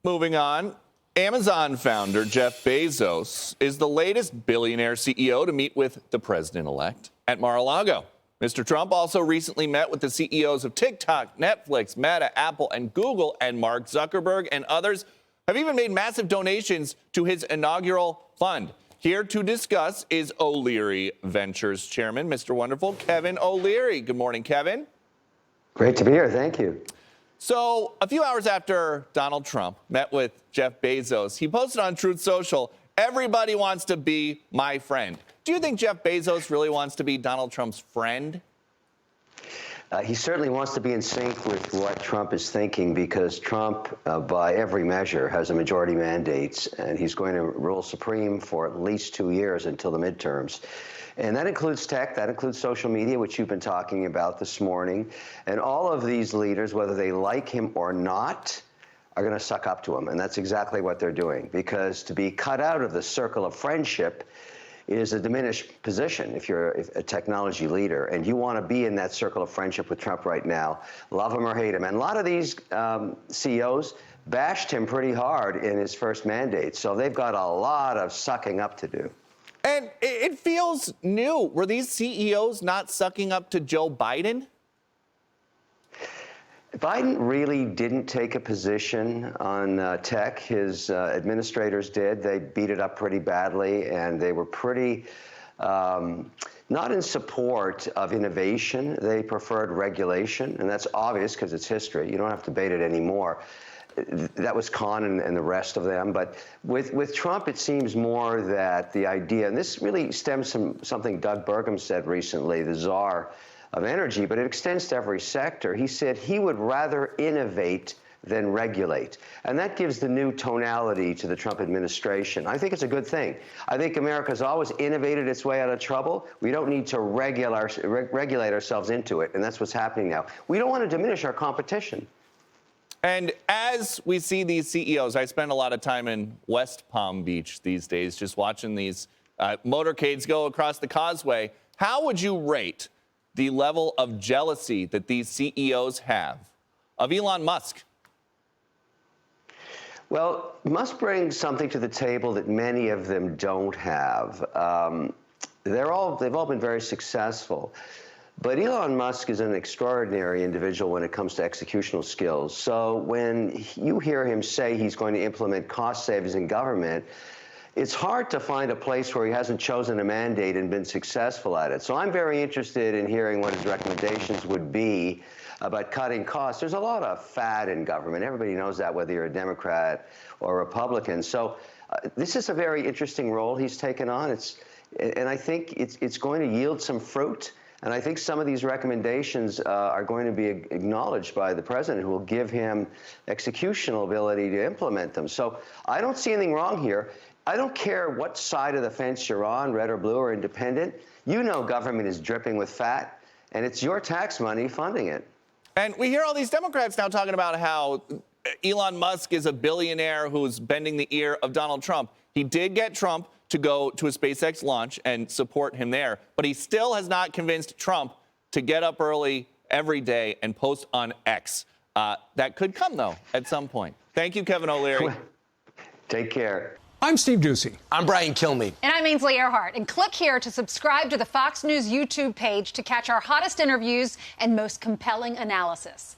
Moving on, Amazon founder Jeff Bezos is the latest billionaire CEO to meet with the president-elect at Mar-a-Lago. Mr. Trump also recently met with the CEOs of TikTok, Netflix, Meta, Apple, and Google, and Mark Zuckerberg and others have even made massive donations to his inaugural fund. Here to discuss is O'Leary Ventures chairman, Mr. Wonderful, Kevin O'Leary. Good morning, Kevin. Great to be here. Thank you. So a few hours after Donald Trump met with Jeff Bezos, he posted on Truth Social, "Everybody wants to be my friend." Do you think Jeff Bezos really wants to be Donald Trump's friend? He certainly wants to be in sync with what Trump is thinking, because Trump, by every measure, has a majority mandate, and he's going to rule supreme for at least 2 years until the midterms. And that includes tech, that includes social media, which you've been talking about this morning. And all of these leaders, whether they like him or not, are going to suck up to him. And that's exactly what they're doing, because to be cut out of the circle of friendship is a diminished position if you're a technology leader, and you want to be in that circle of friendship with Trump right now, love him or hate him. And a lot of these CEOs bashed him pretty hard in his first mandate, so they've got a lot of sucking up to do. And it feels new. Were these CEOs not sucking up to Joe Biden? Biden really didn't take a position on tech. His administrators did. They beat it up pretty badly, and they were pretty not in support of innovation. They preferred regulation, and that's obvious because it's history. You don't have to debate it anymore. That was Khan and the rest of them. But with Trump, it seems more that the idea, and this really stems from something Doug Burgum said recently, the czar of energy, but it extends to every sector. He said he would rather innovate than regulate. And that gives the new tonality to the Trump administration. I think it's a good thing. I think America's always innovated its way out of trouble. We don't need to regulate ourselves into it, and that's what's happening now. We don't want to diminish our competition. And as we see these CEOs, I spend a lot of time in West Palm Beach these days just watching these motorcades go across the causeway. How would you rate the level of jealousy that these CEOs have of Elon Musk? Well, Musk brings something to the table that many of them don't have. They've all been very successful. But Elon Musk is an extraordinary individual when it comes to executional skills. So when you hear him say he's going to implement cost savings in government, it's hard to find a place where he hasn't chosen a mandate and been successful at it. So I'm very interested in hearing what his recommendations would be about cutting costs. There's a lot of fat in government. Everybody knows that, whether you're a Democrat or Republican. So this is a very interesting role he's taken on. And I think it's going to yield some fruit. And I think some of these recommendations are going to be acknowledged by the president, who will give him executional ability to implement them. So I don't see anything wrong here. I don't care what side of the fence you're on, red or blue or independent. You know government is dripping with fat, and it's your tax money funding it. And we hear all these Democrats now talking about how Elon Musk is a billionaire who's bending the ear of Donald Trump. He did get Trump to go to a SpaceX launch and support him there, but he still has not convinced Trump to get up early every day and post on X. That could come, though, at some point. Thank you, Kevin O'Leary. Take care. I'm Steve Ducey. I'm Brian Kilmeade. And I'm Ainsley Earhart. And click here to subscribe to the Fox News YouTube page to catch our hottest interviews and most compelling analysis.